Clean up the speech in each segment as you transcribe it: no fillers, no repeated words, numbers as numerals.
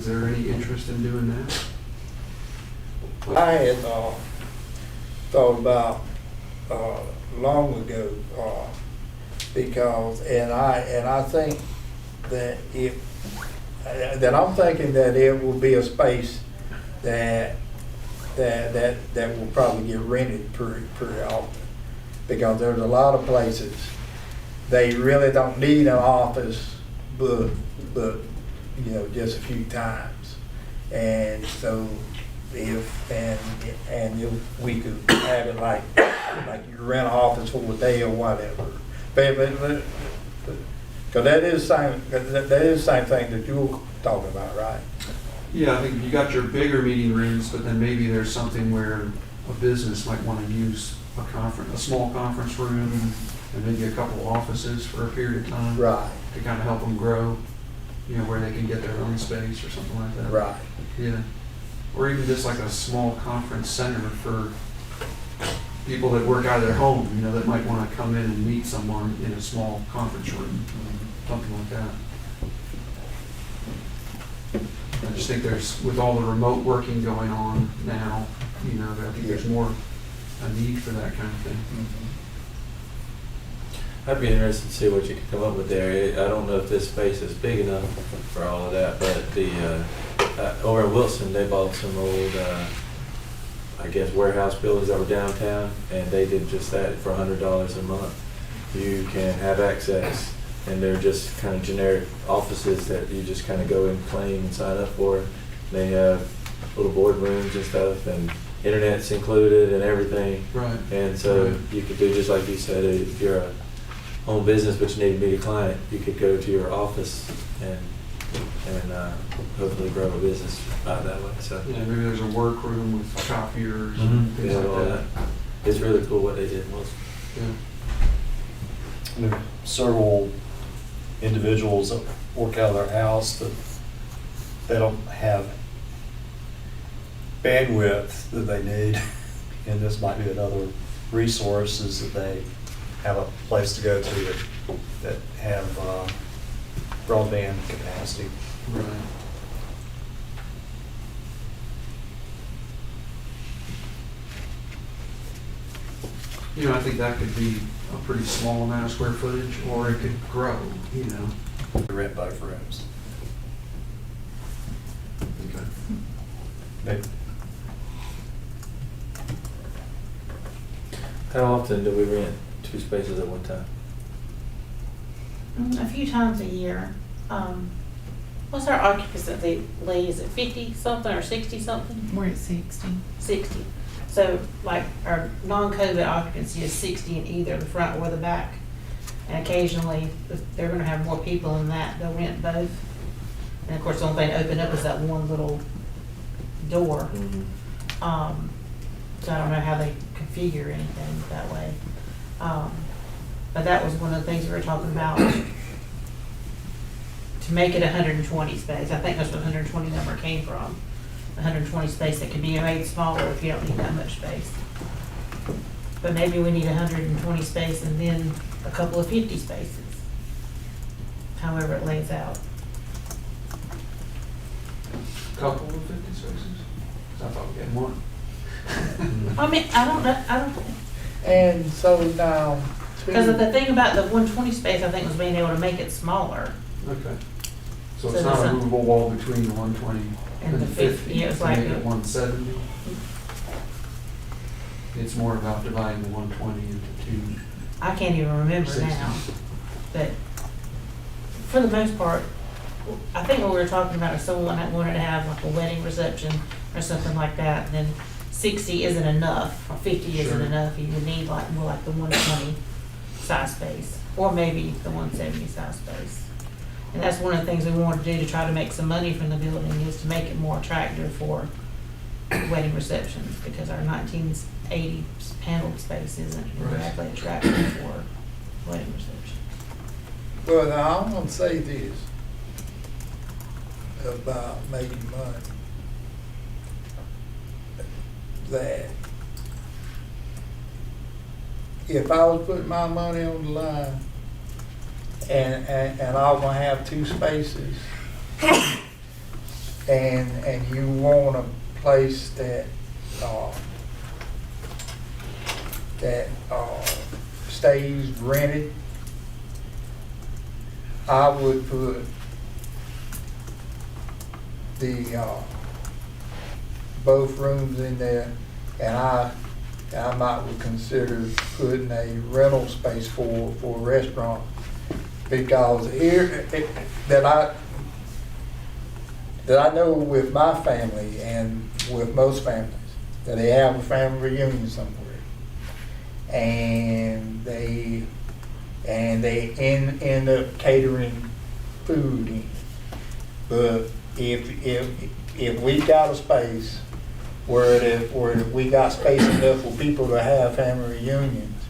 Is there any interest in doing that? I had thought about long ago because, and I think that I'm thinking that it will be a space that will probably get rented pretty often, because there's a lot of places they really don't need an office, but you know, just a few times. And so if we could have it like you rent an office for a day or whatever, because that is the same thing that you're talking about, right? Yeah, I think you got your bigger meeting rooms, but then maybe there's something where a business might want to use a small conference room and maybe a couple of offices for a period of time. Right. To kind of help them grow, you know, where they can get their own space or something like that. Right. Yeah. Or even just like a small conference center for people that work out of their home, you know, that might want to come in and meet someone in a small conference room, something like that. I just think with all the remote working going on now, you know, I think there's more a need for that kind of thing. I'd be interested to see what you could come up with there. I don't know if this space is big enough for all of that, but the over in Wilson, they bought some old, I guess, warehouse buildings that were downtown, and they did just that for $100 a month. You can have access, and they're just kind of generic offices that you just kind of go and claim and sign up for. They have little boardrooms and stuff, and internet's included and everything. Right. And so Right. you could do just like you said, if you're a home business but you need to meet a client, you could go to your office and hopefully grow a business out that way. So Yeah, maybe there's a workroom with copiers Mhm. and things Yeah, like all that. it's really cool what they did. Yeah. There are several individuals that work out of their house that they don't have bandwidth that they need, and this might be another resource, is that they have a place to go to that have broadband capacity. Right. You know, I think that could be a pretty small amount of square footage, or it could grow, you know. To rent both rooms. Okay. They, How often do we rent 2 spaces at one time? A few times a year. What's our occupancy, Lee? Is it 50 something or 60 something? We're at 60. 60. So like our non-COVID occupancy is 60 in either the front or the back. And occasionally, if they're gonna have more people than that, they'll rent both. And of course, the only thing to open up is that one little door. So I don't know how they configure anything that way. But that was one of the things we were talking about, to make it 120 space. I think that's what 120 number came from. 120 space that can be made smaller if you don't need that much space. But maybe we need 120 space and then a couple of 50 spaces, however it lays out. Couple of 50 spaces? 'Cause I thought we had one. I mean, I don't know, And so now, because the thing about the 120 space, I think, was being able to make it smaller. Okay. So So it's not there's a a- movable wall between the 120 And and the the 50? 50, yeah, it's to like make a- it 170? It's more about dividing the 120 into 2. I can't even remember Sixty. now, but for the most part, I think what we were talking about is someone that wanted to have like a wedding reception or something like that, then 60 isn't enough, or 50 isn't Sure. enough. You would need like more like the 120 size space, or maybe the 170 size space. And that's one of the things we wanted to do to try to make some money from the building, is to make it more attractive for wedding receptions, because our 1980 paneled space isn't Right. exactly attractive for wedding reception. well, now I'm gonna say this about making money. That if I was putting my money on the line and I was gonna have 2 spaces, and you want a place that, stays rented, I would put both rooms in there, and I might would consider putting a rental space for a restaurant, because here, that I know with my family and with most families, that they have a family reunion somewhere, and they end up catering food in. But if we got a space where we got space enough for people to have family reunions,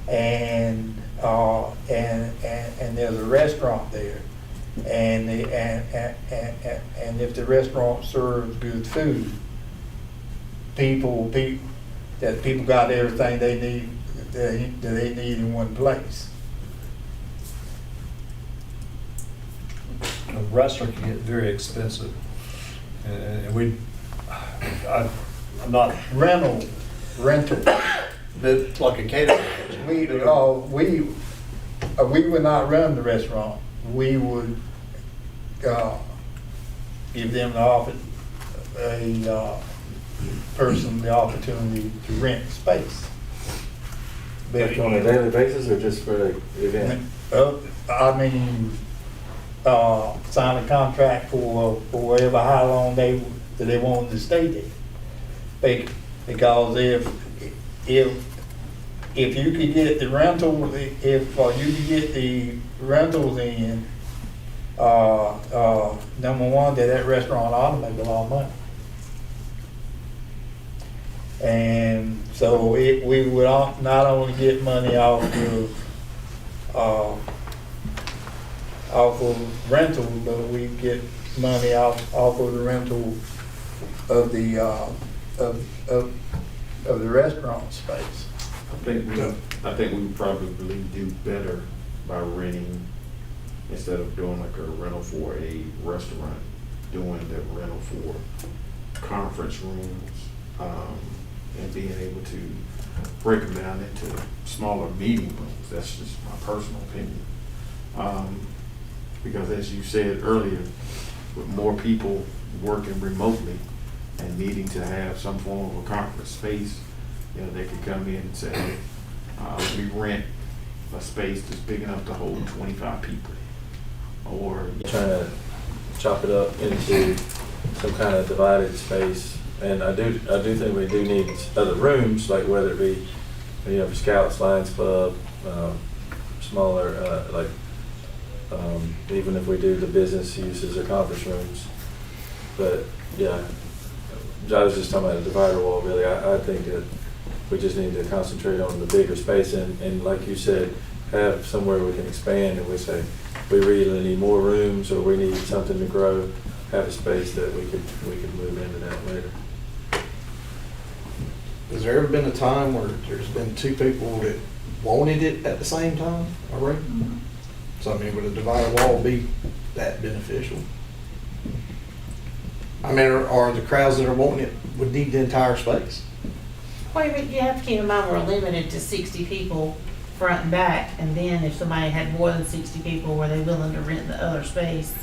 and there's a restaurant there, and if the restaurant serves good food, people got everything they need that they need in one place. A restaurant can get very expensive, and I'm not, Rental. but like a catering. We would not run the restaurant. We would give them a person the opportunity to rent space. Like on a daily basis or just for the event? I mean, sign a contract for whatever, how long they want to stay there. Because if you could get the rental, if you could get the rentals in, number one, that restaurant ought to make a lot of money. And so we would not only get money off of rental, but we get money off of the rental of the restaurant space. I think we would probably do better by renting, instead of doing like a rental for a restaurant, doing the rental for conference rooms, and being able to break them down into smaller meeting rooms. That's just my personal opinion. Because as you said earlier, with more people working remotely and needing to have some form of a conference space, they could come in and say, we rent a space that's big enough to hold 25 people. Or Trying to chop it up into some kind of divided space. And I do think we do need other rooms, like whether it be, for Scouts, Lions Club, smaller, even if we do the business uses or conference rooms. But yeah, I was just talking about a divider wall, really. I think that we just need to concentrate on the bigger space and like you said, have somewhere we can expand, and we say, we really need more rooms or we need something to grow, have a space that we could move into that later. Has there ever been a time where there's been two people that wanted it at the same time already? So I mean, would a divided wall be that beneficial? I mean, are the crowds that are wanting it would need the entire space? Well, but you have to keep in mind, we're limited to 60 people front and back, and then if somebody had more than 60 people, were they willing to rent the other space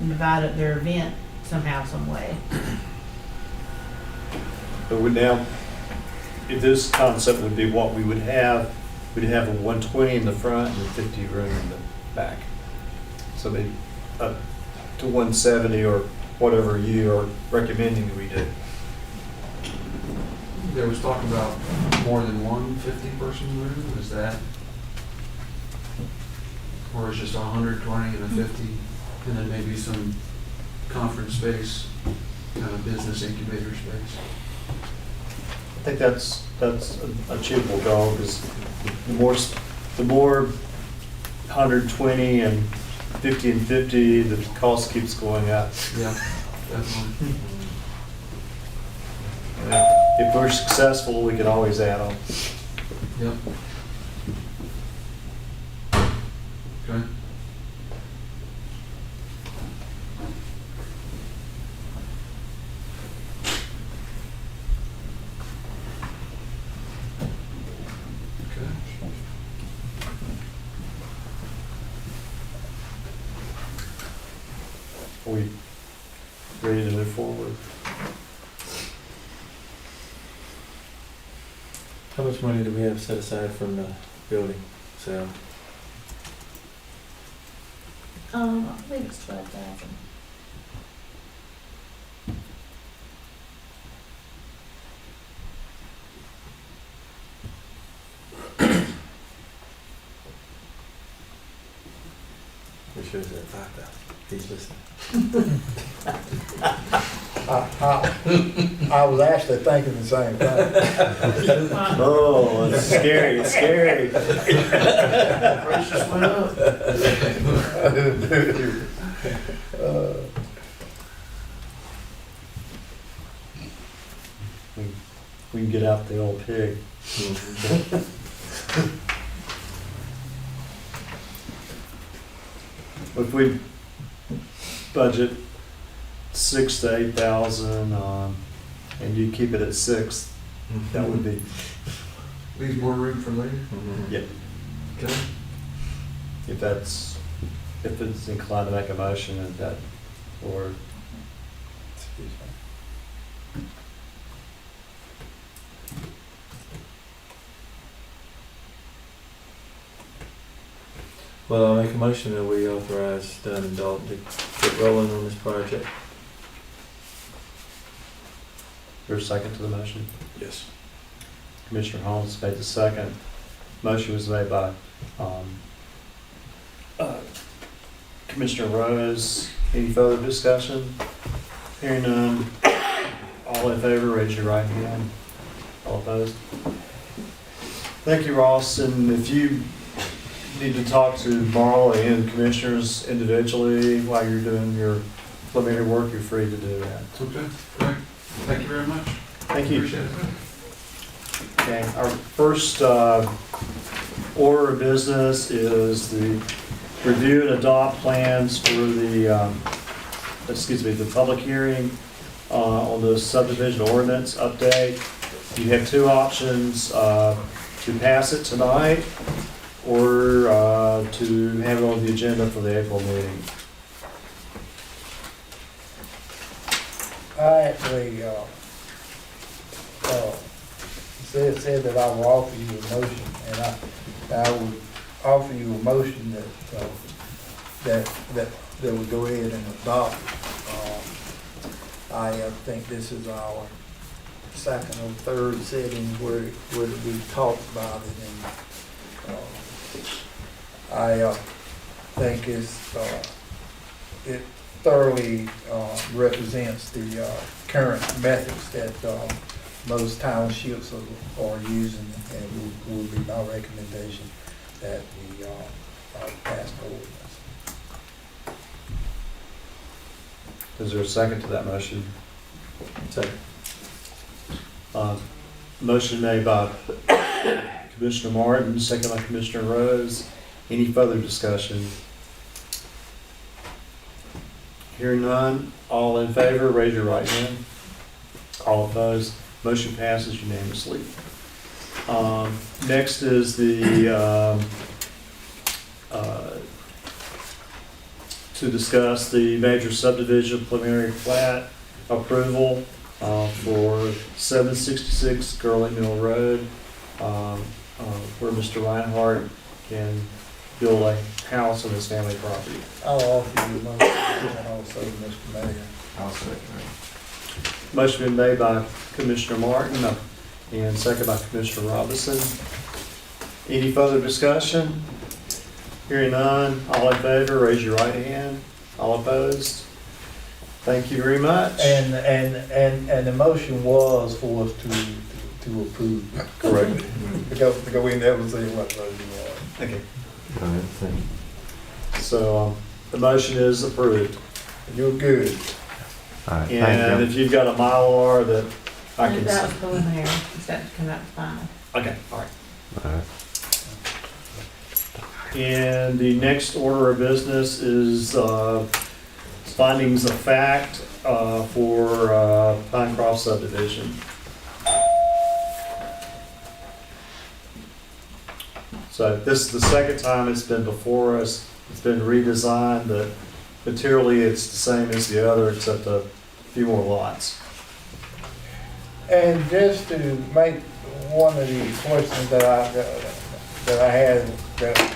and divide up their event somehow, some way? But now, if this concept would be what we would have, we'd have a 120 in the front and a 50 room in the back. So maybe up to 170 or whatever you are recommending we do. There was talk about more than one 50-person room, is that? Or is just 120 and a 50, and then maybe some conference space, kind of business incubator space? I think that's a achievable goal, because the more 120 and 50 and 50, the cost keeps going up. Yeah, definitely. If we're successful, we can always add on. Yep. Okay. ready to move forward. How much money do we have set aside from the building sale? I believe it's 12,000. We should have said 5,000. He's listening. I was actually thinking the same thing. Oh, it's scary, it's scary. Prices went up. We can get out the old pig. If we budget 6,000 to 8,000, and you keep it at 6, that would be, Leaves more room for later. yeah, Okay. if it's inclined to make a motion at that, or, Excuse me. Well, I'll make a motion that we authorize Dunn and Dalton to get rolling on this project. there's a second to the motion. Yes. Commissioner Holmes made the second. Motion was made by Commissioner Rose. Any further discussion? Hearing none. All in favor, raise your right hand. All opposed? Thank you, Ross. And if you need to talk to Marl and commissioners individually while you're doing your preliminary work, you're free to do that. Okay, great. Thank you very much. Thank you. Appreciate it. Okay, our first order of business is the review and adopt plans for the, the public hearing on the subdivision ordinance update. You have two options, to pass it tonight or to have it on the agenda for the April meeting. I actually, said that I will offer you a motion, and I would offer you a motion that we go ahead and adopt. I think this is our second or third setting where we talked about it, and I think it thoroughly represents the current methods that most townships are using, and would be my recommendation that we pass the ordinance. Is there a second to that motion? Second. Motion made by Commissioner Martin, second by Commissioner Rose. Any further discussion? Hearing none, all in favor, raise your right hand. All opposed, motion passes unanimously. Next is the, to discuss the major subdivision preliminary plat approval for 766 Gurley Mill Road, where Mr. Reinhardt can build a house on his family property. I'll offer you a motion, and also Mr. Mayor. I'll second that. Motion been made by Commissioner Martin and second by Commissioner Robinson. Any further discussion? Hearing none, all in favor, raise your right hand. All opposed? Thank you very much. And the motion was for us to approve. Correct. Because we never say what the motion was. Okay. All right, thank you. So the motion is approved. You're good. All right, And if you've got a Mylar that I can. That was preliminary, it's got to come out final. Okay, all right. All right. And the next order of business is findings of fact for Pinecroft subdivision. So this is the second time it's been before us. It's been redesigned, but materially it's the same as the other, except the few more lots. And just to make one of the questions that I had, that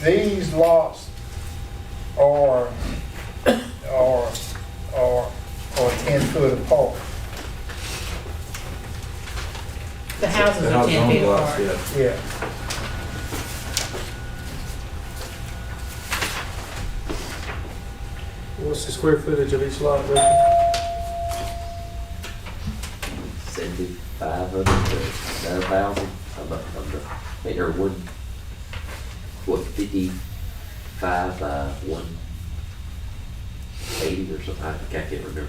these lots are 10 foot apart. The houses The are house 10 on feet blocks, apart. yeah. Yeah. What's the square footage of each lot, Ricky? 7,500 to 9,000 of the, or 55 by 180 or something, I can't remember.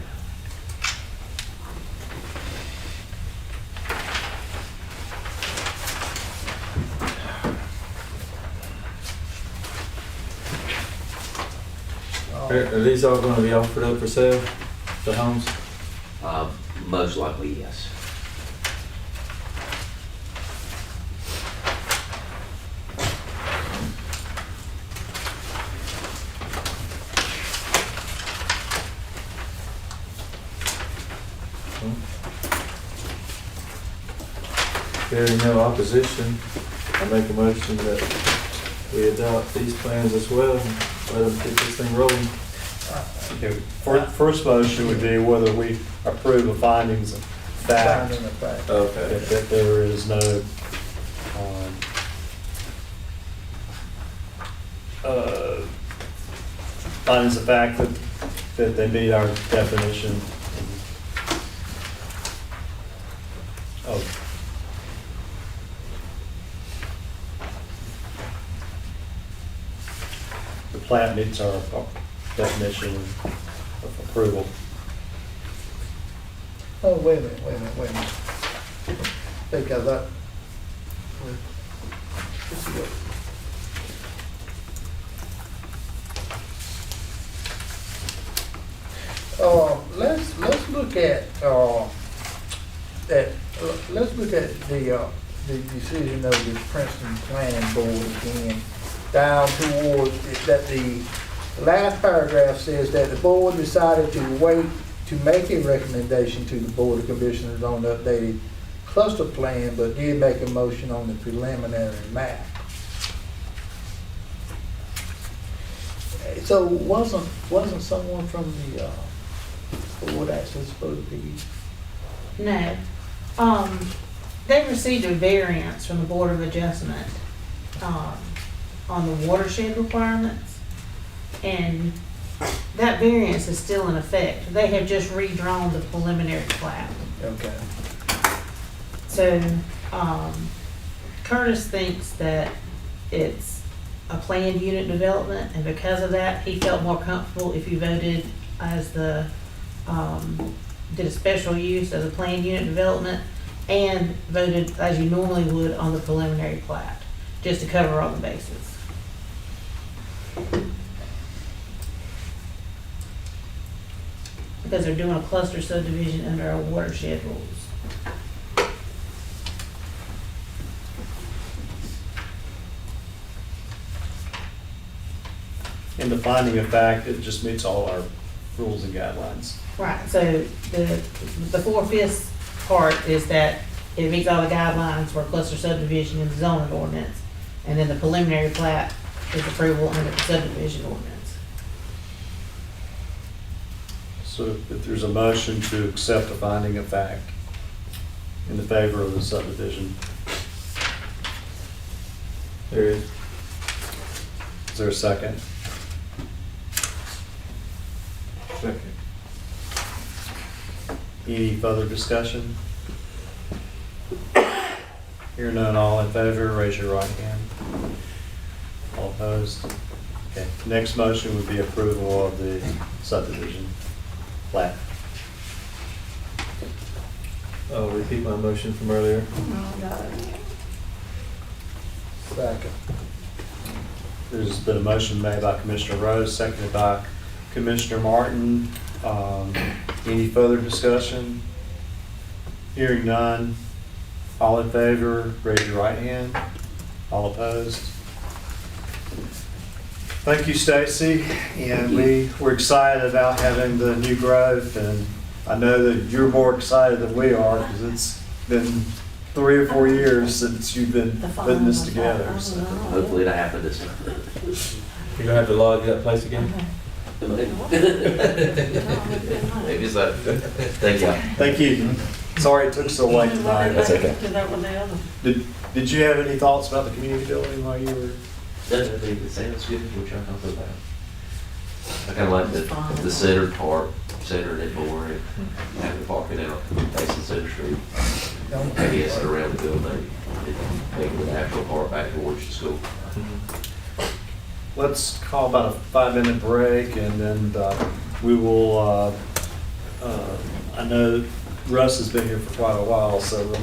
Are these all gonna be offered up for sale, the homes? Most likely, yes. Hearing no opposition, I make a motion that we adopt these plans as well and let them keep this thing rolling. Okay, first motion would be whether we approve the findings of fact, Finding of fact. Okay. that there is no, findings of fact that they meet our definition of the plat meets our definition of approval. Oh, wait a minute. Because let's see what. Let's look at, let's look at the decision of the Princeton Planning Board again, down towards, that the last paragraph says that the board decided to wait to make a recommendation to the Board of Commissioners on the updated cluster plan, but did make a motion on the preliminary map. So wasn't someone from the board actually supposed to be? No. They received a variance from the Board of Adjustment, on the watershed requirements. And that variance is still in effect. They have just redrawn the preliminary plat. Okay. So, Curtis thinks that it's a planned unit development, and because of that, he felt more comfortable if you voted as the, did a special use as a planned unit development, and voted as you normally would on the preliminary plat, just to cover all the bases. Because they're doing a cluster subdivision under our watershed rules. In the finding of fact, it just meets all our rules and guidelines. Right, so the 4/5 part is that it meets all the guidelines for cluster subdivision in the zoning ordinance, and then the preliminary plat is approval under the subdivision ordinance. So if there's a motion to accept the finding of fact in the favor of the subdivision, There is. is there a second? Second. Any further discussion? Hear none, all in favor, raise your right hand. All opposed? Okay, next motion would be approval of the subdivision plat. I'll repeat my motion from earlier. Second. There's been a motion made by Commissioner Rose, seconded by Commissioner Martin. Any further discussion? Hearing none. All in favor, raise your right hand. All opposed? Thank you, Stacy, and we're excited about having the new growth, and I know that you're more excited than we are, because it's been 3 or 4 years since you've been putting this together, so. Hopefully it'll happen this time. You're gonna have to log that place again? Maybe so. Thank you. Thank you. Sorry it took so late tonight. That's okay. Did you have any thoughts about the community building while you were? I think it sounds good, what y'all talking about. I kinda like the centered part, centered it more, and having the parking out facing Center Street. I guess around the building, making the actual part back towards the school. Let's call about a 5-minute break, and then we will, I know Russ has been here for quite a while, so we'll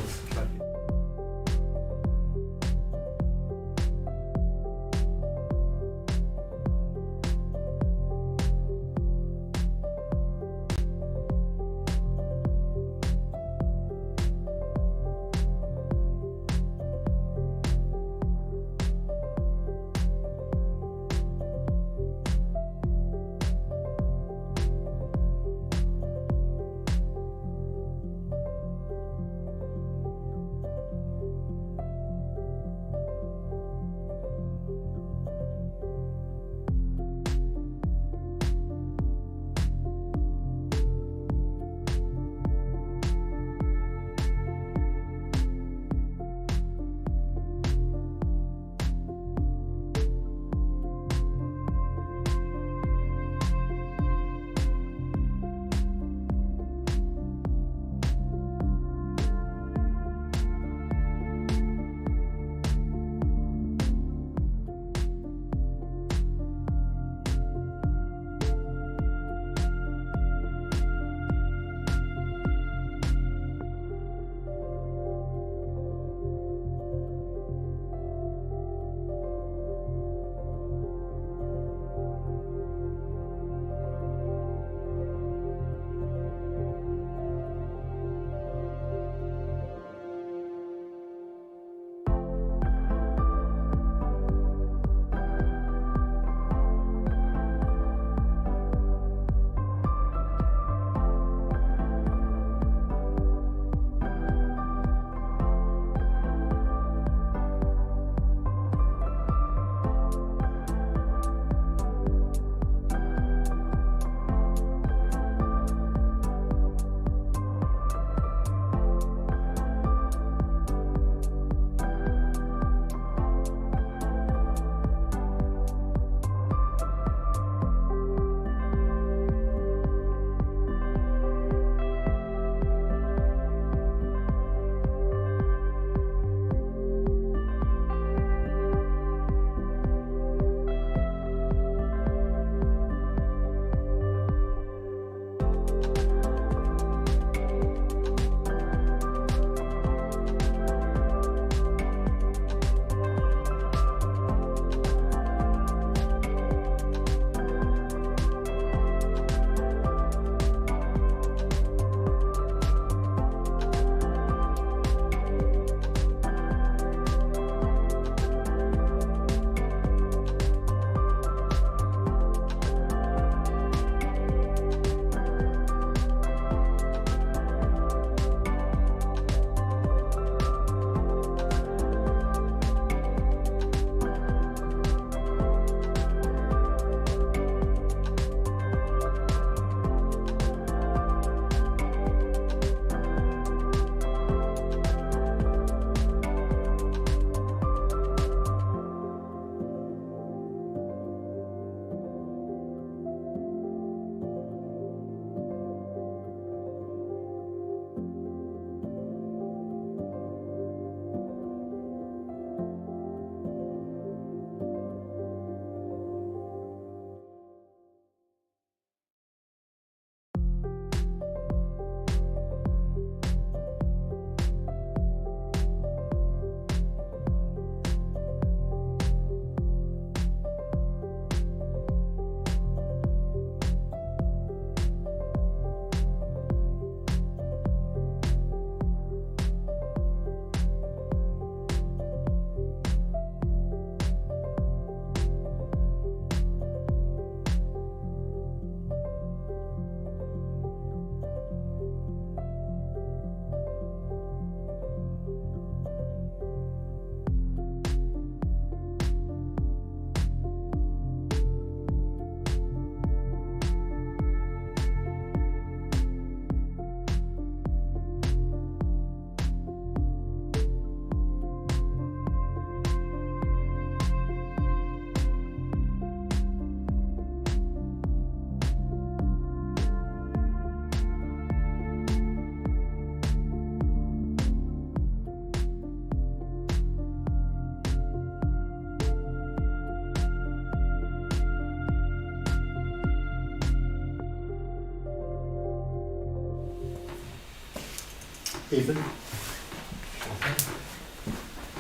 Ethan?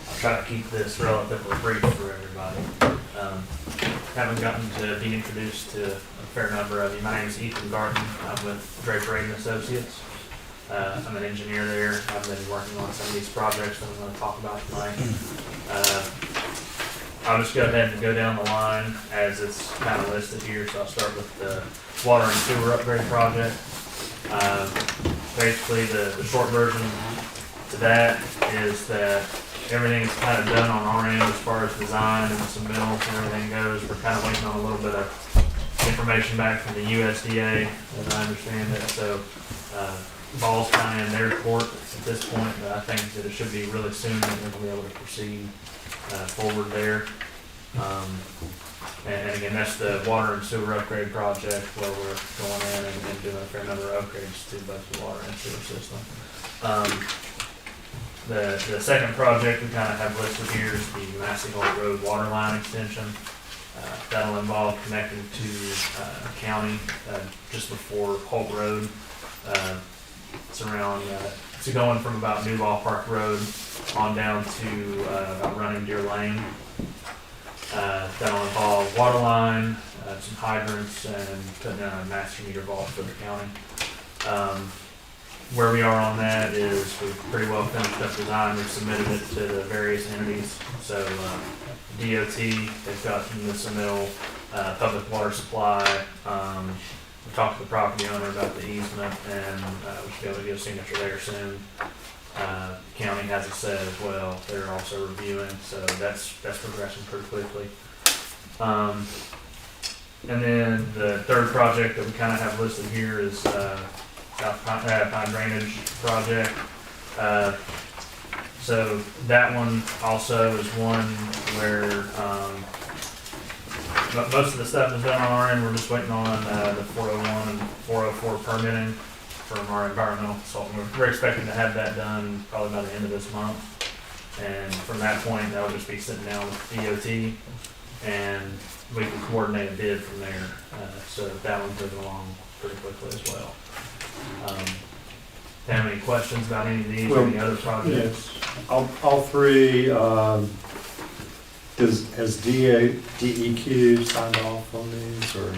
I'll try to keep this relatively brief for everybody. Haven't gotten to be introduced to a fair number of you. My name is Ethan Garten. I'm with Draper and Associates. I'm an engineer there. I've been working on some of these projects that I'm going to talk about tonight. I'll just go ahead and go down the line as it's kind of listed here. So I'll start with the water and sewer upgrade project. Basically, the short version to that is that everything is kind of done on our end as far as design and submittals and everything goes. We're kind of waiting on a little bit of information back from the USDA, as I understand it. So ball's kind of in their court at this point, but I think that it should be really soon that we're going to be able to proceed forward there. And again, that's the water and sewer upgrade project where we're going in and doing a fair number of upgrades to both the water and sewer system. The second project we kind of have listed here is the Massey Hole Road water line extension. That'll involve connecting to county just before Holt Road. It's around, it's going from about New Ballpark Road on down to about Running Deer Lane. That'll involve water line, some hydrants, and putting in a master meter vault for the county. Where we are on that is we've pretty well finished up design. We've submitted it to the various entities. So DOT, they've got the submittal, public water supply. We've talked to the property owner about the easement, and we should be able to get a signature there soon. County has it set as well. They're also reviewing, so that's progressing pretty quickly. And then the third project that we kind of have listed here is South Pine Drainage Project. So that one also is one where most of the stuff is done on our end. We're just waiting on the 401 and 404 permitting from our environmental consultant. We're expecting to have that done probably by the end of this month. And from that point, that'll just be sitting down with DOT, and we can coordinate a bid from there. So that one's moving along pretty quickly as well. Have any questions about any of these or any other projects? Yes. All three, has DEQ signed off on these, or?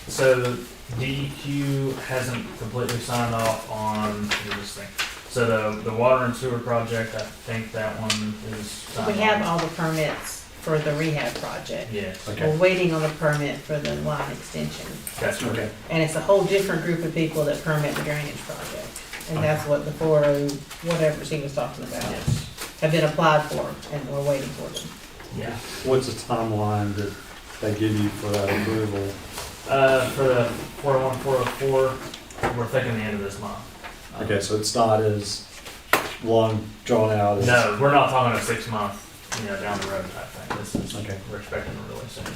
So DEQ hasn't completely signed off on this thing. So the water and sewer project, I think that one is signed We have off. all the permits for the rehab project. Yes, Okay. We're waiting on the permit for the line extension. that's Okay. correct. And it's a whole different group of people that permit the drainage project. And that's what the 40, whatever she was talking about, Yes. have been applied for, and we're waiting for them. Yeah. What's the timeline that they give you for that approval? For the 401, 404, we're thinking the end of this month. Okay, so it's not as long drawn out as. No, we're not talking a 6 month, down the road type thing. This is, Okay. we're expecting it really soon.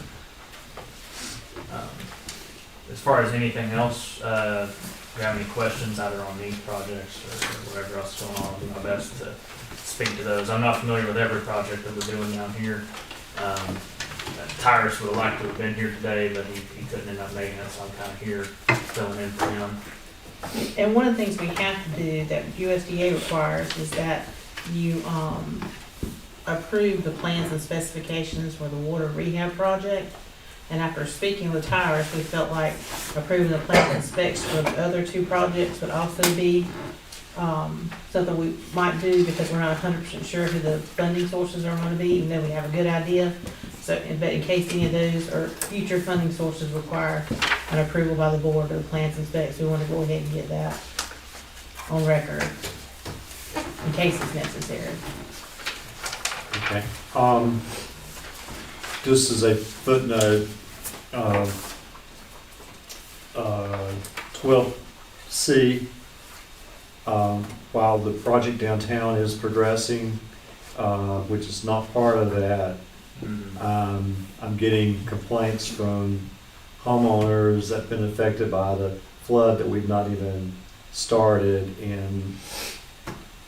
As far as anything else, if you have any questions either on these projects or whatever else is going on, I'll do my best to speak to those. I'm not familiar with every project that we're doing down here. Tyrus would have liked to have been here today, but he couldn't end up making it, so I'm kind of here filling in for him. And one of the things we have to do that USDA requires is that you approve the plans and specifications for the water rehab project. And after speaking with Tyrus, we felt like approving the plans and specs for the other two projects would also be something we might do, because we're not 100% sure who the funding sources are going to be, even though we have a good idea. So, but in case any of those or future funding sources require an approval by the board of the plans and specs, we want to go ahead and get that on record in case it's necessary. Okay. Just as a footnote, 12C, while the project downtown is progressing, which is not part of that, I'm getting complaints from homeowners that have been affected by the flood that we've not even started, and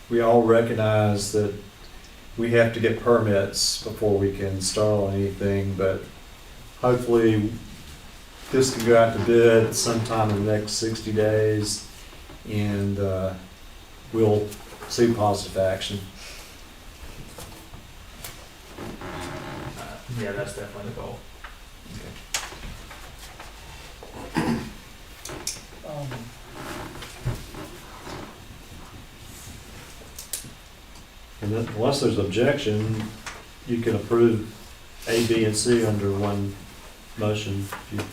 we all recognize that we have to get permits before we can start on anything, but hopefully this can go out to bid sometime in the next 60 days, and we'll see positive action. Yeah, that's definitely the goal. Um, And then, unless there's objection, you can approve A, B, and C under one motion. If you-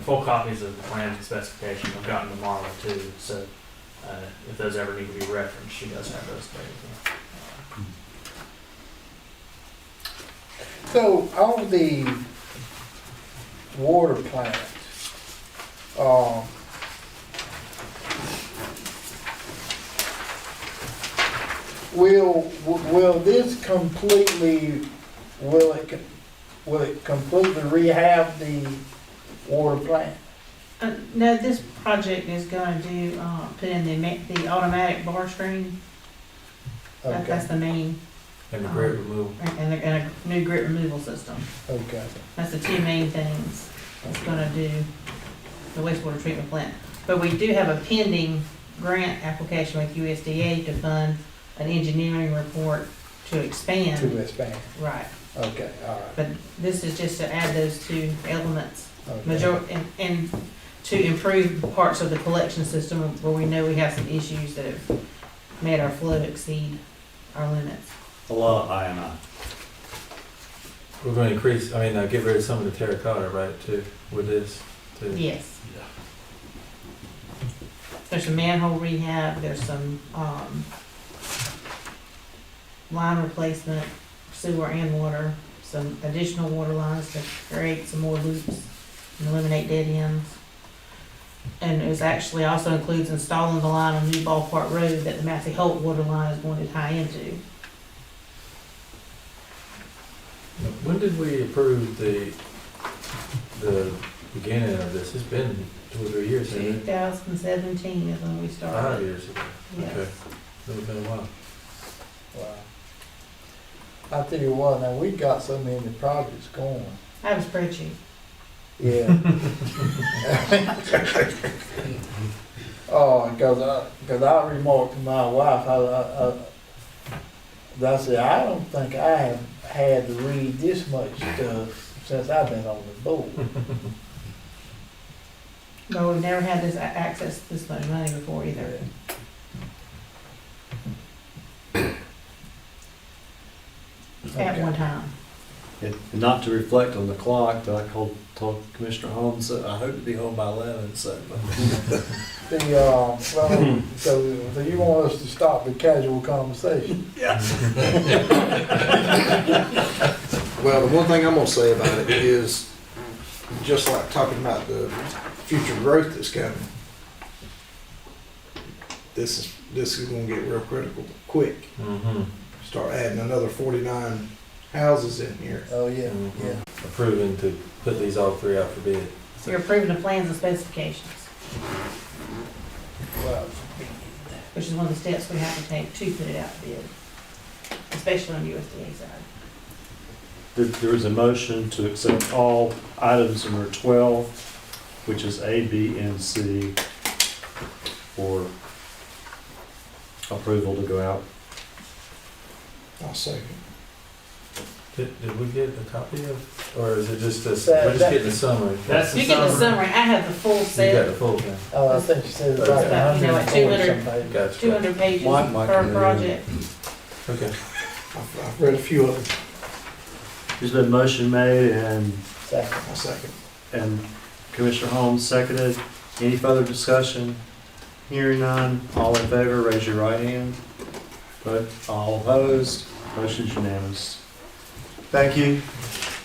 Full copies of the plans and specifications I've gotten tomorrow too, so if those ever need to be referenced, she does have those there. So on the water plant, will this completely, will it completely rehab the water plant? No, this project is gonna do, put in the automatic bar screen. That's the main, And the grid removal. and a new grit removal system. Okay. That's the two main things that's gonna do the wastewater treatment plant. But we do have a pending grant application with USDA to fund an engineering report to expand. To expand. Right, Okay, all right. but this is just to add those two elements. Okay. And to improve parts of the collection system where we know we have some issues that have made our flow exceed our limits. A lot of I&I. We're gonna increase, get rid of some of the terracotta, right, too, with this, too? Yes. There's some manhole rehab, there's some, line replacement, sewer and water, some additional water lines to create some more loops and eliminate dead ends. And it actually also includes installing the line on New Ballpark Road that the Massey Holt water line is going to tie into. When did we approve the beginning of this? It's been 2 or 3 years, hasn't it? 2017 is when we 5 started. years ago. Yes. Okay. It's been a while. Wow. I tell you what, now we got so many projects going. I have a spreadsheet. Yeah. Oh, cause I remarked to my wife, I said, I don't think I have had to read this much stuff since I've been on the board. No, we've never had this access to this much money before either. At one time. And not to reflect on the clock, but I told Commissioner Holmes that I hope to be home by 11, so. Well, so you want us to stop the casual conversation? Well, the one thing I'm gonna say about it is, just like talking about the future growth that's coming, this is gonna get real critical quick. Mm-hmm. Start adding another 49 houses in here. Oh, yeah, yeah. Approving to put these all 3 out for bid. So you're approving the plans and specifications, Well, which is one of the steps we have to take to put it out to bid, especially on USDA side. There is a motion to accept all items number 12, which is A, B, and C, for approval to go out. I'll second. Did we get a copy of, or is it just a, That- we're just getting a summary? That's You get the summary, I have the full You got set, the full thing. I think you said it's Okay. like You know, at 200. 140 some pages. Gotcha. 200 pages Mike per can- project. Okay. I've read a few of them. There's been a motion made Second. I'll second. and Commissioner Holmes seconded. Any further discussion? Hearing none, all in favor, raise your right hand. Vote all opposed, motion's unanimous. Thank you.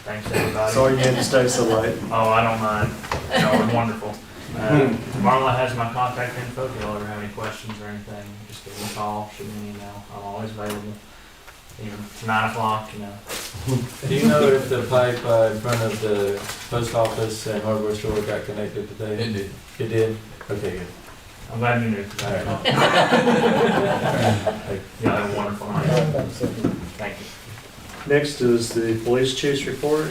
Thanks, everybody. Sorry you had to stay so late. Oh, I don't mind. Y'all are wonderful. Marla has my contact info. If y'all ever have any questions or anything, just give me a call, shoot me an email. I'm always available. Even 9 o'clock, you know. Do you know if the pipe in front of the post office and hardware store got connected today? It did. It did? Okay, good. I'm glad you knew. All right. Y'all have a wonderful I night. think so. Thank you. Next is the police chief's report.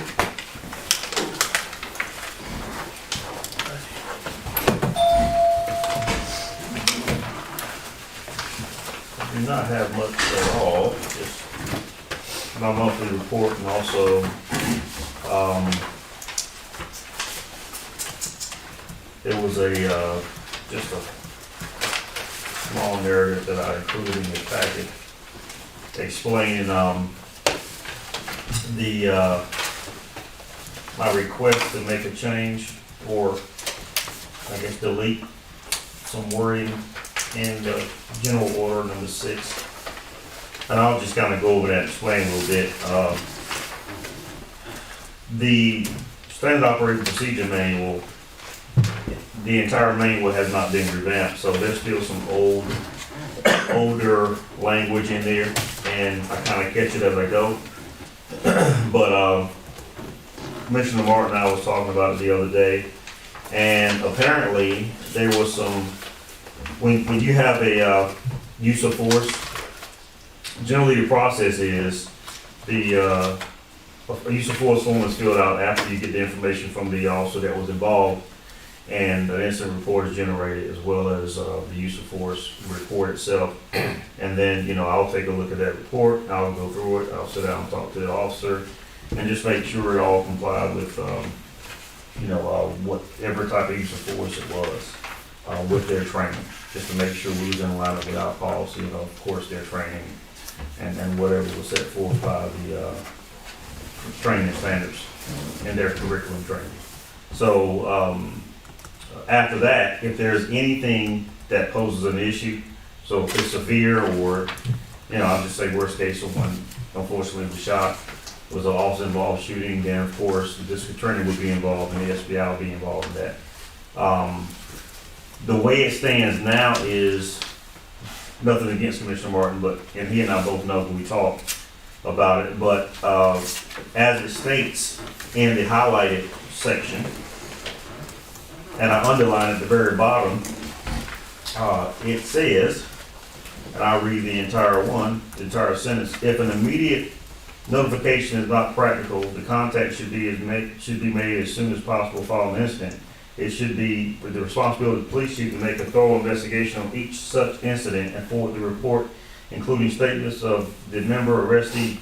Do not have much at all, just my monthly report and also, it was just a small narrative that I included in the packet explaining, my request to make a change or, I guess, delete some wording in the general order number 6. And I'll just kind of go over that and explain a little bit. The standard operating procedure manual, the entire manual has not been revamped, so there's still some older language in there, and I kind of catch it as I go. But Commissioner Martin and I was talking about it the other day, and apparently there was some, when you have a use of force, generally the process is the a use of force form is filled out after you get the information from the officer that was involved, and an incident report is generated as well as the use of force report itself. And then, I'll take a look at that report, I'll go through it, I'll sit down and talk to the officer and just make sure it all complied with, whatever type of use of force it was with their training, just to make sure we was in alignment with our policy and of course their training and whatever was set forth by the training standards in their curriculum training. So, after that, if there's anything that poses an issue, so if it's severe or, I'll just say worst case, someone unfortunately was shot, was an officer involved shooting, then of course the district attorney would be involved and the SBI would be involved in that. The way it stands now is nothing against Commissioner Martin, and he and I both know when we talked about it, but as it states in the highlighted section, and I underline at the very bottom, it says, and I'll read the entire sentence, if an immediate notification is not practical, the contact should be made as soon as possible following the incident. It should be with the responsibility of the police chief to make a thorough investigation on each such incident and forward the report, including statements of the member, arrestee,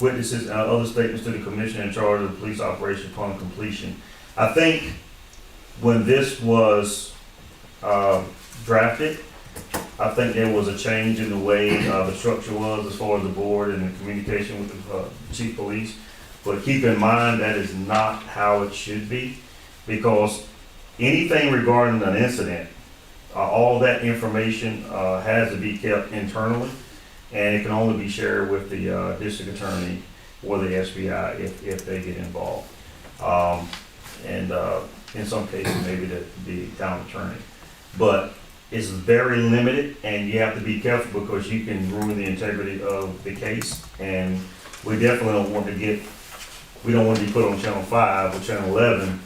witnesses, and other statements to the commissioner in charge of the police operation upon completion. I think when this was drafted, I think there was a change in the way the structure was as far as the board and the communication with the chief police. But keep in mind that is not how it should be, because anything regarding an incident, all that information has to be kept internally, and it can only be shared with the district attorney or the SBI if they get involved. In some cases, maybe the town attorney. But it's very limited, and you have to be careful because you can ruin the integrity of the case. And we definitely don't want to be put on Channel 5 or Channel 11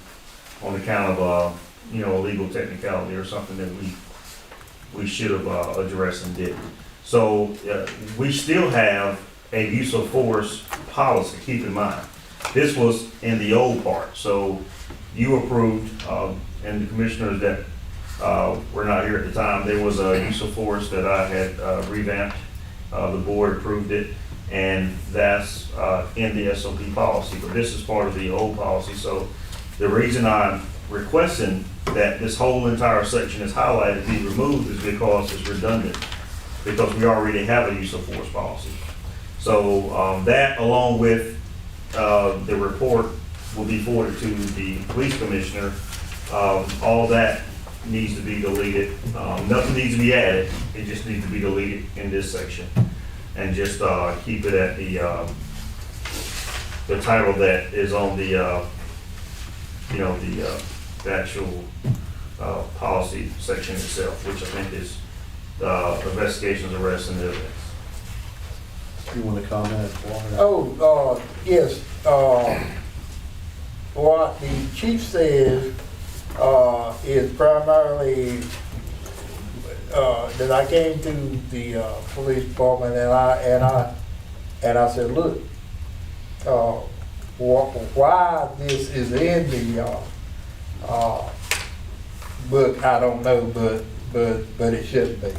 on account of, a legal technicality or something that we should have addressed and didn't. So we still have a use of force policy, keep in mind. This was in the old part, so you approved, and the commissioners that were not here at the time, there was a use of force that I had revamped. The board approved it, and that's in the SOP policy, but this is part of the old policy. So the reason I'm requesting that this whole entire section is highlighted, be removed, is because it's redundant, because we already have a use of force policy. So that, along with the report, will be forwarded to the police commissioner. All that needs to be deleted. Nothing needs to be added. It just needs to be deleted in this section, and just keep it at the title that is on the the actual policy section itself, which I think is investigations, arrests, and evidence. You want to comment? Yes, what the chief says is primarily that I came to the police department and I said, look, why this is in the, book, I don't know, but it shouldn't be.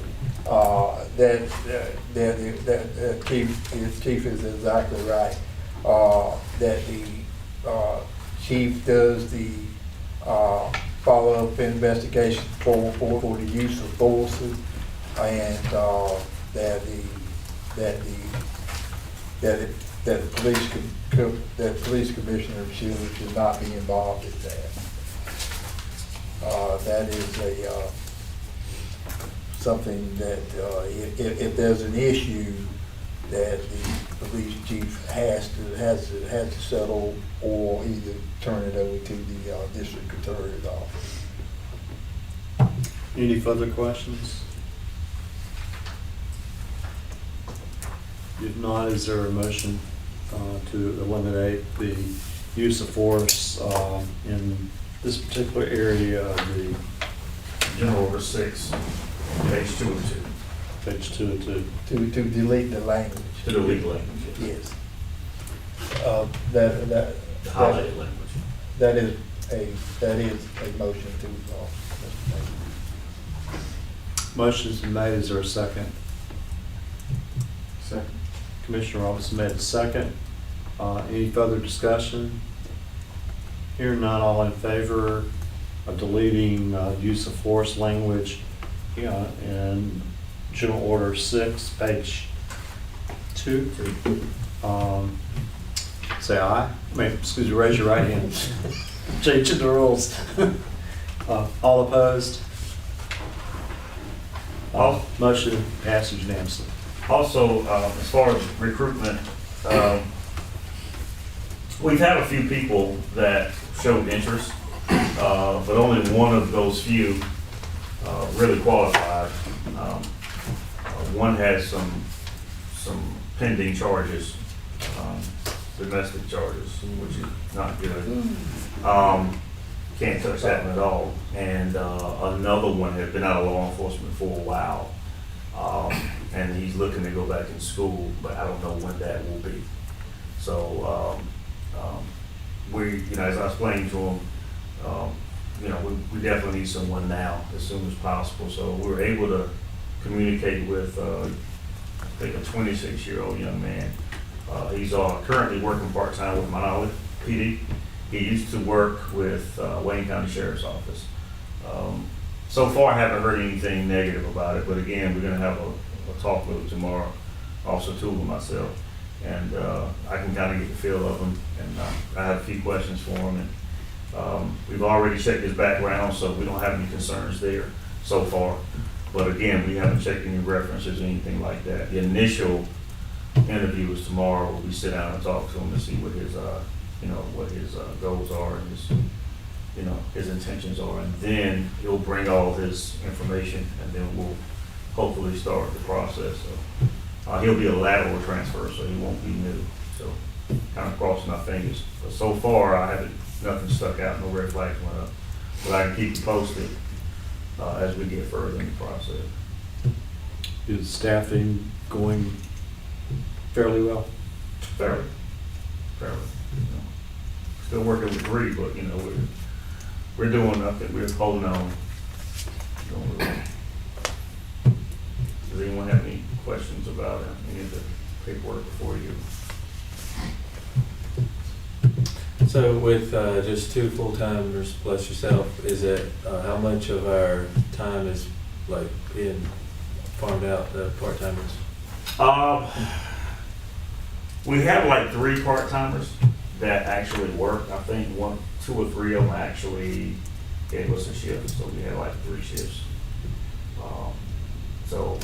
That chief is exactly right. That the, chief does the, follow-up investigation for the use of force, and, that the police commissioner should not be involved in that. That is a, something that, if there's an issue that the police chief has to settle, or either turn it over to the district attorney's office. Any further questions? If not, is there a motion to eliminate the use of force in this particular area of the General Order 6, page 2 and 2. page 2 and 2? To delete the language. To the legal language. Yes. That The highlighted language. that is a motion to, Mr. Mayor. Motion's been made, is there a second? Second. Commissioner Robinson made a second. Any further discussion? Hearing none, all in favor of deleting use of force language in General Order 6, page 2? Say aye. Excuse me, raise your right hand. Changing the rules. All opposed? Motion passes unanimously. Also, as far as recruitment, we've had a few people that showed interest, but only one of those few really qualified. One has some pending charges, domestic charges, which is not good. Can't touch that one at all. And another one had been out of law enforcement for a while. And he's looking to go back in school, but I don't know when that will be. So, as I explained to him, we definitely need someone now as soon as possible. So we were able to communicate with, I think, a 26-year-old young man. He's currently working part-time with Monolith PD. He used to work with Wayne County Sheriff's Office. So far, I haven't heard anything negative about it, but again, we're gonna have a talk with him tomorrow, also too with myself, and I can kind of get the feel of him, and I have a few questions for him, and we've already checked his background, so we don't have any concerns there so far. But again, we haven't checked any references or anything like that. The initial interview is tomorrow, where we sit down and talk to him and see what his goals are and his intentions are, and then he'll bring all his information, and then we'll hopefully start the process. So he'll be a lateral transfer, so he won't be new. So kind of crossing my fingers. But so far, nothing stuck out, no red flags went up. But I can keep you posted as we get further in the process. Is staffing going fairly well? Fairly. Still working with 3, but we're doing nothing. We're holding on. Doing really well. Does anyone have any questions about any of the paperwork before you? So with just 2 full-timers plus yourself, is it, how much of our time is like being farmed out to part-timers? We have like 3 part-timers that actually work. I think 2 or 3 of them actually gave us a shift, so we had like 3 shifts. So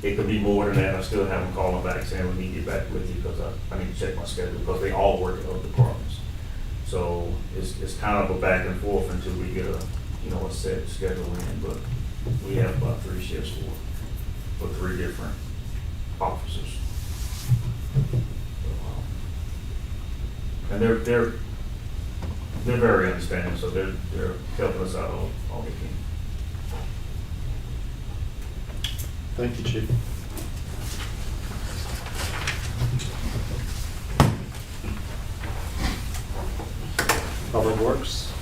it could be more than that. I still have them calling back saying we need to get back with you because I need to check my schedule, because they all work in other departments. So it's kind of a back and forth until we get a set schedule in. But we have about 3 shifts for 3 different officers. And they're very understanding, so they're helping us out all they can. Thank you, Chief. Works.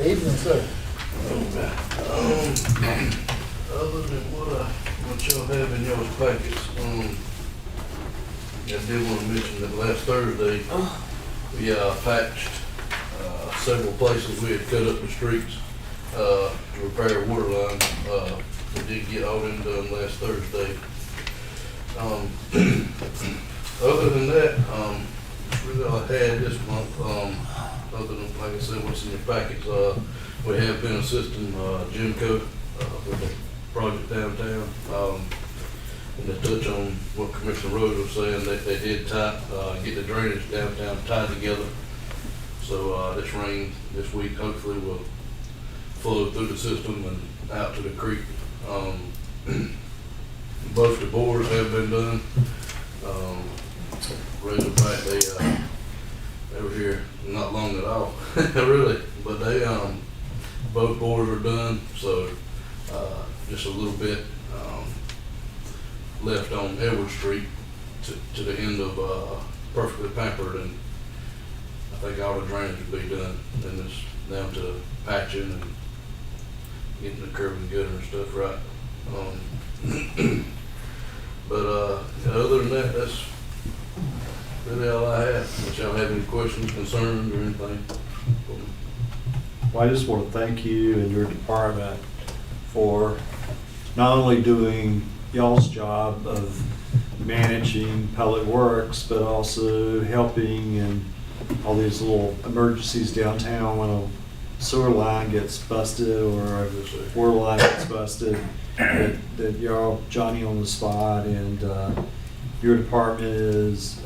Evening, sir. Other than what y'all have in y'all's packets, I did want to mention that last Thursday, we patched several places we had cut up the streets to repair water line. We did get all them done last Thursday. Other than that, that's really all I had this month. Other than, like I said, what's in your packets, we have been assisting Jim Cook with the project downtown. And to touch on what Commissioner Rose was saying, that they did get the drainage downtown tied together. So this rain this week hopefully will flow through the system and out to the creek. Both the bores have been done. Razorback, they were here not long at all, really, but they both bores are done. So just a little bit left on Edward Street to the end of Perfectly Pampered, and I think all the drainage will be done. Then it's down to patching and getting the curb and gutter and stuff right. But other than that, that's really all I have. If y'all have any questions, concerns, or anything. Well, I just want to thank you and your department for not only doing y'all's job of managing public works, but also helping in all these little emergencies downtown when a sewer line gets busted or a water line gets busted, that y'all Johnny on the spot. And your department is,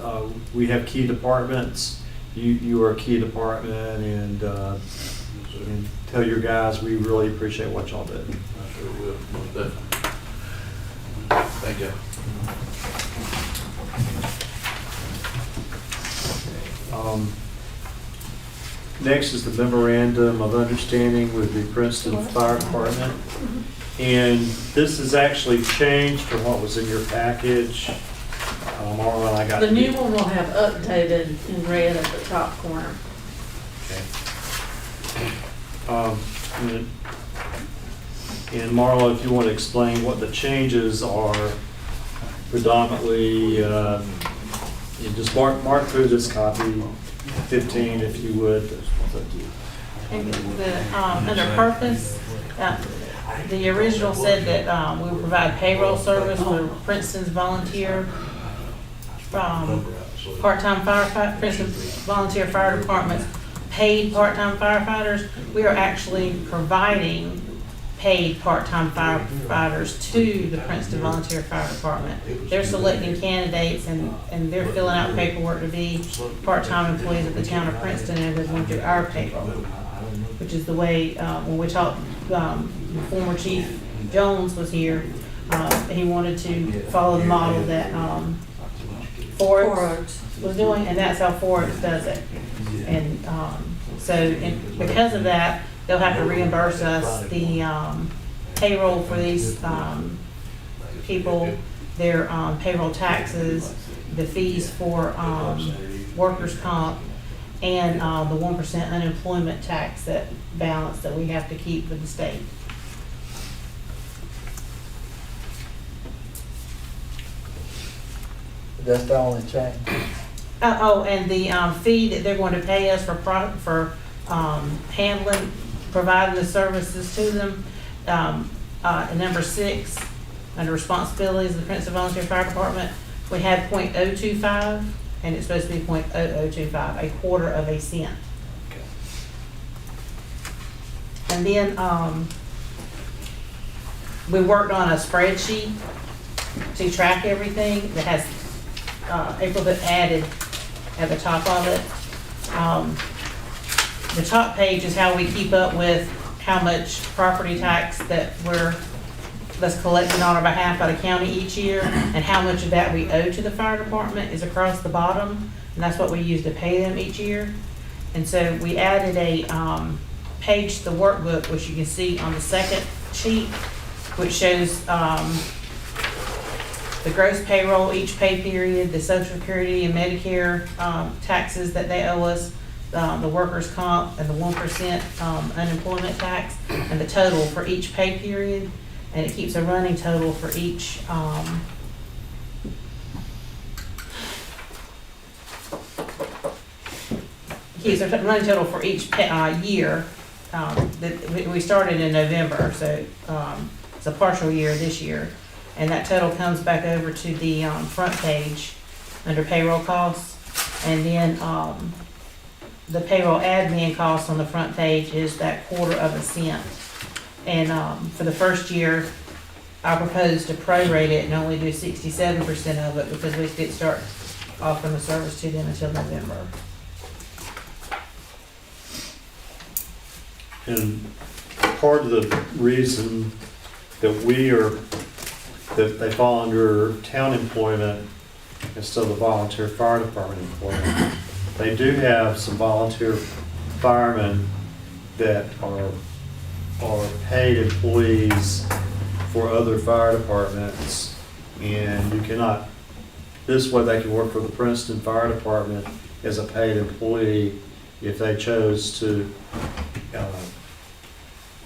we have key departments. You are a key department, and tell your guys we really appreciate what y'all did. I sure will, most definitely. Thank you. Next is the memorandum of understanding with the Princeton Fire Department. And this is actually changed from what was in your package. Marla, I got. The new one will have updated in red at the top corner. Okay. And Marla, if you want to explain what the changes are, predominantly, you just mark through this copy, 15 if you would. And under purpose, the original said that we would provide payroll service for Princeton's volunteer, part-time firefighter, Princeton Volunteer Fire Department's paid part-time firefighters. We are actually providing paid part-time firefighters to the Princeton Volunteer Fire Department. They're selecting candidates and they're filling out paperwork to be part-time employees of the town of Princeton, and they're going through our payroll, which is the way, when we talked, former Chief Jones was here, he wanted to follow the model that Forex was doing, and that's how Forex does it. And because of that, they'll have to reimburse us the payroll for these people, their payroll taxes, the fees for workers' comp, and the 1% unemployment tax that balance that we have to keep with the state. That's the only change. And the fee that they're going to pay us for handling, providing the services to them. Number 6, under responsibilities of the Princeton Volunteer Fire Department, we have .025, and it's supposed to be .0025, a quarter of a cent. And then we worked on a spreadsheet to track everything that has April that added at the top of it. The top page is how we keep up with how much property tax that's collected on our behalf by the county each year, and how much of that we owe to the fire department is across the bottom, and that's what we use to pay them each year. And so we added a page to the workbook, which you can see on the second sheet, which shows the gross payroll each pay period, the Social Security and Medicare taxes that they owe us, the workers' comp and the 1% unemployment tax, and the total for each pay period, and it keeps a running total for each, keeps a running total for each year. We started in November, so it's a partial year this year. And that total comes back over to the front page under payroll costs. And then the payroll admin cost on the front page is that 1/4 cent. And for the first year, I propose to prorate it and only do 67% of it because we didn't start offering the service to them until November. And part of the reason that that they fall under town employment instead of the volunteer fire department employment, they do have some volunteer firemen that are paid employees for other fire departments, and you cannot, this way they can work for the Princeton Fire Department as a paid employee if they chose to.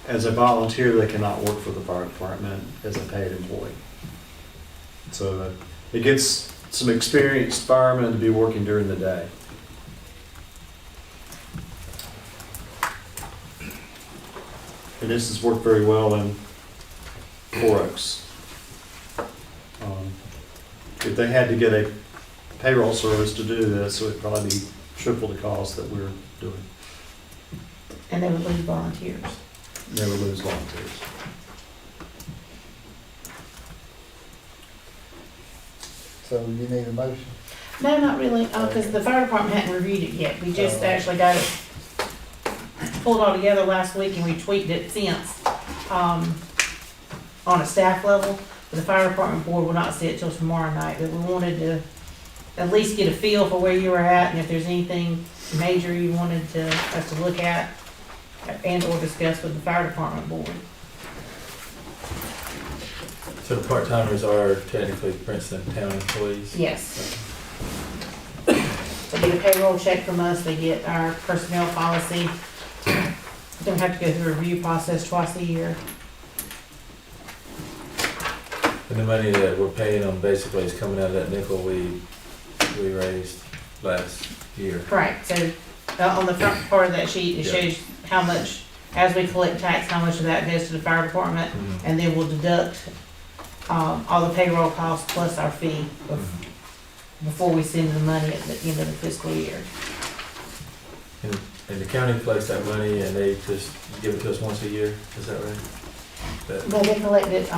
As a volunteer, they cannot work for the fire department as a paid employee. So it gets some experienced firemen to be working during the day. And this has worked very well in 4 Oaks. If they had to get a payroll service to do this, it would probably be triple the cost that we're doing. And they would lose volunteers. Never lose volunteers. So you need a motion? No, not really, because the fire department hadn't reviewed it yet. We just actually got it pulled all together last week and we tweaked it since, on a staff level. But the fire department board will not see it till tomorrow night, but we wanted to at least get a feel for where you were at and if there's anything major you wanted us to look at and or discuss with the fire department board. So the part-timers are technically Princeton town employees? Yes. They get a payroll check from us, they get our personnel policy. Don't have to go through a review process twice a year. And the money that we're paying them basically is coming out of that nickel we raised last year. Correct, so on the front part of that sheet, it Yeah. shows how much, as we collect tax, how much of that goes to the fire department, and then we'll deduct all the payroll costs plus our fee before we send the money at the end of the fiscal year. And the county collects that money and they just give it to us once a year, is that right? Well, they collect it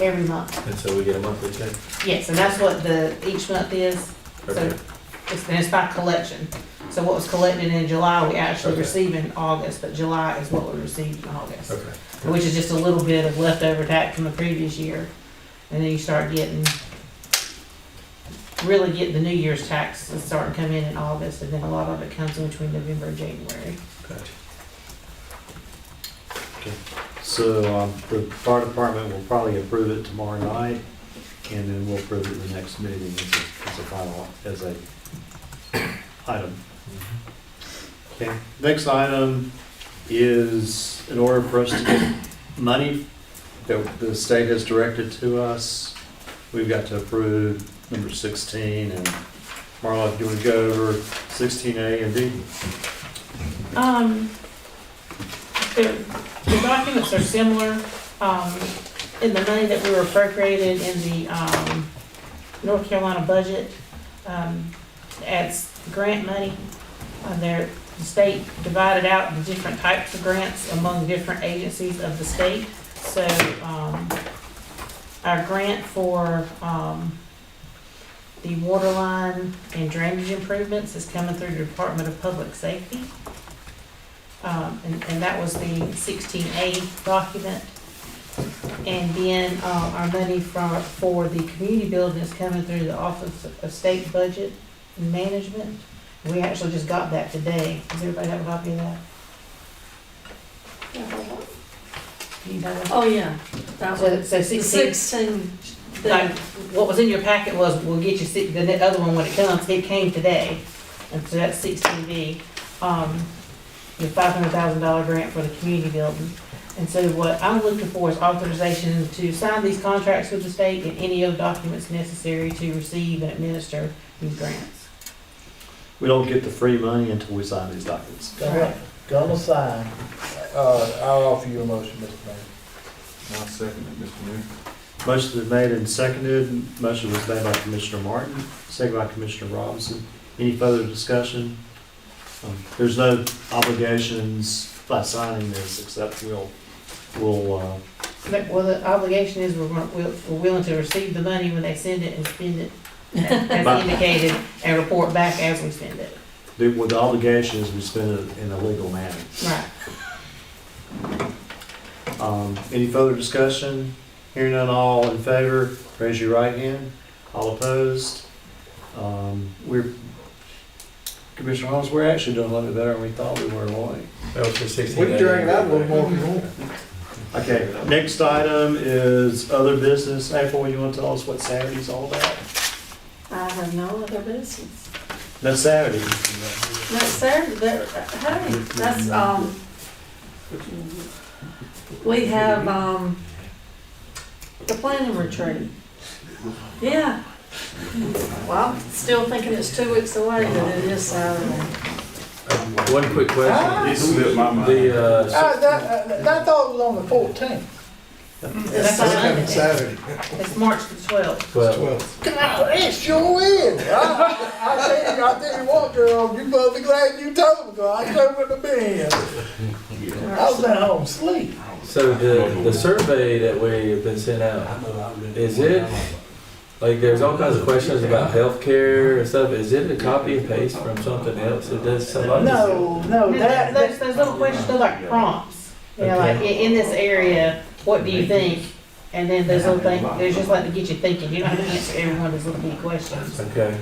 every month. And so we get a monthly check? Yes, and that's what each month is. Okay. So it's by collection. So what was collected in July, we actually Okay. receive in August, but July is what we received in August. Okay. Which is just a little bit of leftover tax from the previous year. And then you start really getting the New Year's tax is starting to come in August, and then a lot of it comes in between November and January. Gotcha. So the fire department will probably approve it tomorrow night, and then we'll approve it in the next meeting as a item. Okay, next item is in order for us to get money that the state has directed to us, we've got to approve number 16, and Marla, if you want to go over 16A and D? The documents are similar, in the money that we were appropriated in the, North Carolina budget, as grant money. The state divided out the different types of grants among different agencies of the state. So, our grant for, the water line and drainage improvements is coming through the Department of Public Safety. And that was the 16A document. And then, our money for the community building is coming through the Office of State Budget and Management. We actually just got that today. Does everybody have a copy of that? Do you have it? Oh, yeah. That So, one. so The 16, 16. like, what was in your packet was, we'll get you the other one when it comes. It came today, and so that's 16B. the $500,000 grant for the community building. And so what I'm looking for is authorization to sign these contracts with the state and any other documents necessary to receive and administer these grants. We don't get the free money until we sign these documents. Gonna sign. I'll offer you a motion, Mr. Mayor. I'll second it, Mr. Mayor. Motion is made and seconded. Motion was made by Commissioner Martin, seconded by Commissioner Robinson. Any further discussion? There's no obligations by signing this, except we'll, Well, the obligation is we're willing to receive the money when they send it and spend it as indicated and report back as we spend it. the obligation is we spend it in a legal manner. Right. Any further discussion? Hearing none, all in favor, raise your right hand. All opposed? Commissioner Holmes, we're actually doing a little bit better than we thought we were, weren't we? That was for 16. We can drag it out a little more if you want. Okay, next item is other business. April, you want to tell us what Saturday's all about? I have no other business. That's Saturday. That's Saturday, hey, that's, we have, the planning retreat. Yeah. Well, I'm still thinking it's 2 weeks away, but it is Saturday. One quick question. It slipped my mind. I thought it was on the 14th. That's Coming Sunday. Saturday, It's March the 12th. 12. 12. It sure is. I tell you what, girl, you better be glad you told me, girl. I sure wouldn't have been. I was at home asleep. So the survey that we've been sent out, is it, like, there's all kinds of questions about healthcare and stuff, is it a copy and paste from something else, or does somebody? No, Those little questions, they're like prompts. You know, like in this area, what do you think? And then those little things, they're just like to get you thinking. You don't have to answer every one of those little bitty questions. Okay.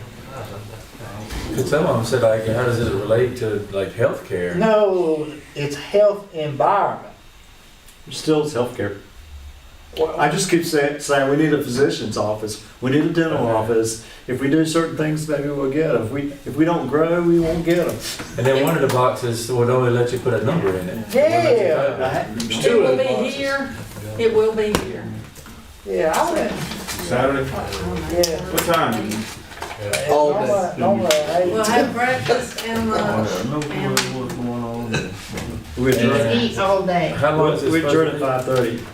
Cause some of them said, like, how does it relate to, like, healthcare? no, it's health environment. Still, it's healthcare. I just keep saying we need a physician's office, we need a dental office. If we do certain things, maybe we'll get them. If we don't grow, we won't get them. And then one of the boxes would only let you put a number in it. Yeah. It will be here, it will be here. Yeah, I went, Saturday? yeah. What time? All day. Normally, We'll have breakfast and lunch. What's going on? We Eat, adjourn, eat all day. How long is this we adjourn at supposed 5:30.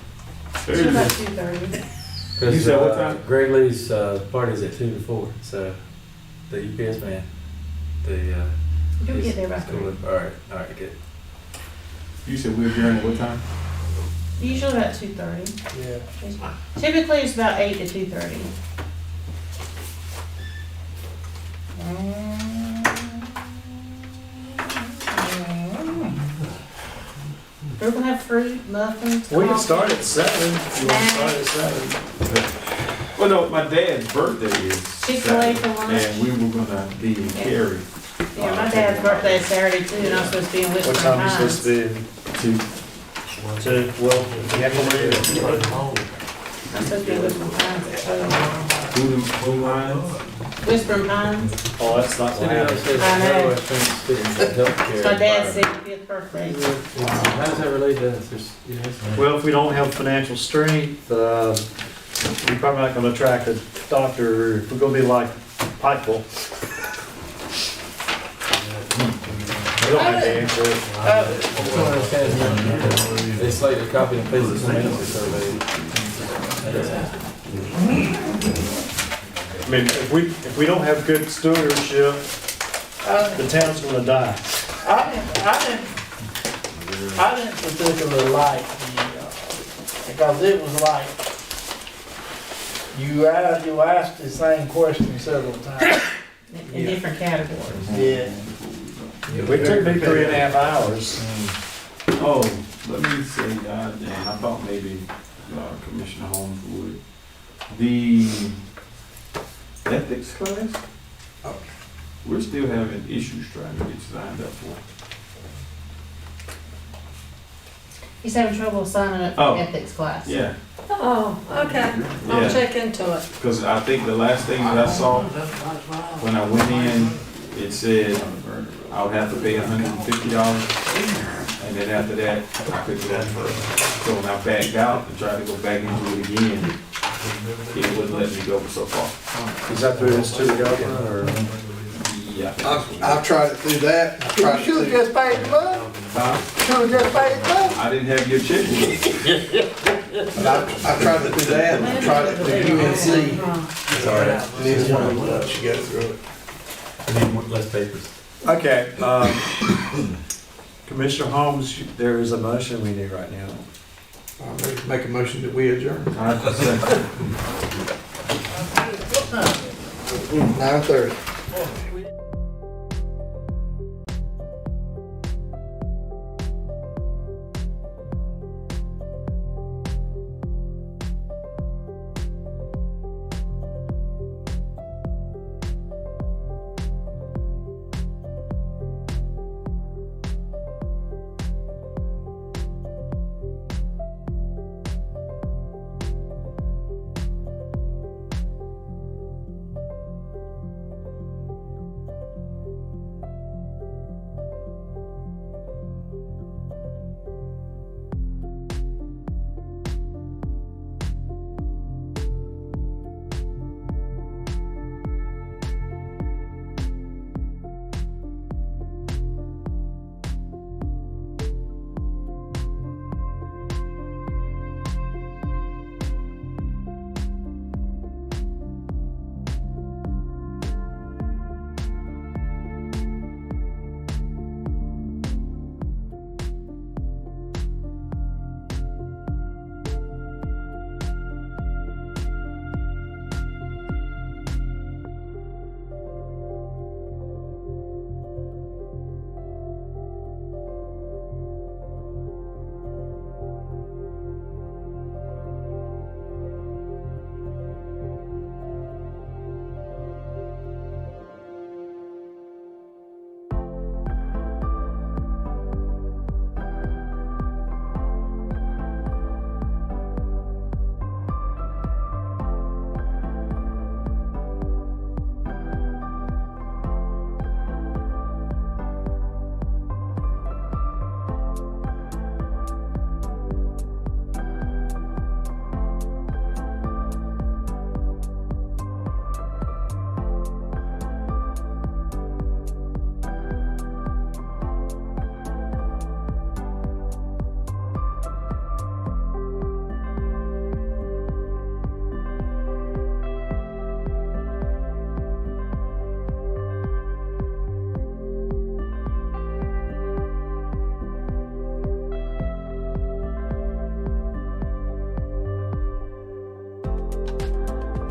It's about 2:30. to be? You 'Cause, said what time? Greg Lee's party's at 2 to 4, so the UPS man, You'll get there by 3. Alright, good. You said we were adjourned at what time? Usually about 2:30. yeah. Typically, it's about 8 to 2:30. We're gonna have fruit, muffins, We can coffee. start at 7. If you want to start at 7. Well, no, my dad's birthday is Chick-fil-A for Saturday, lunch. and we were gonna be in Cary. Yeah, my dad's birthday is Saturday too, and I'm supposed to be in What Whispering time are you supposed Pines. to be? 2. Well, you have to leave. I'm supposed to be in Whispering Pines at 12. Blue Lines. Whispering Pines. Oh, that's not So, what you know, it happened. says, I know. no, I think it's healthcare. It's my dad's environment. 65th birthday. How does that relate to us? There's, you know, Well, if we don't have financial strength, we're probably not going to attract a doctor. If we're going to be like Pikeville. We don't have to answer it. I just don't understand. It's like a copy and paste of somebody else's survey. That doesn't happen. I mean, if we don't have good stewardship, the town's going to die. I didn't particularly like because it was like, you asked the same question several times. In different categories. Yeah. It took me 3.5 hours. Oh, let me say, Dan, I thought maybe Commissioner Holmes would. The ethics class, we're still having issues trying to get signed up for. He's having trouble signing up Oh. for ethics class. Yeah, Oh, okay, I'll Yeah. check into it. because I think the last thing that I saw when I went in it said I would have to pay $150, and then after that, I could go further. So when I backed out and tried to go back into it again, it wouldn't let me go so far. Is that through this city government or? Yeah. I've tried it through that. I've tried You it should've through. just paid the money. Huh? Should've just paid the money. I didn't have your check. I've tried it through that, and I've tried it through UNC. Sorry. Neither one of them lets you go through it. I need less papers. Okay, Commissioner Holmes, there is a motion we need right now. I'll make a motion that we adjourn. 9:30.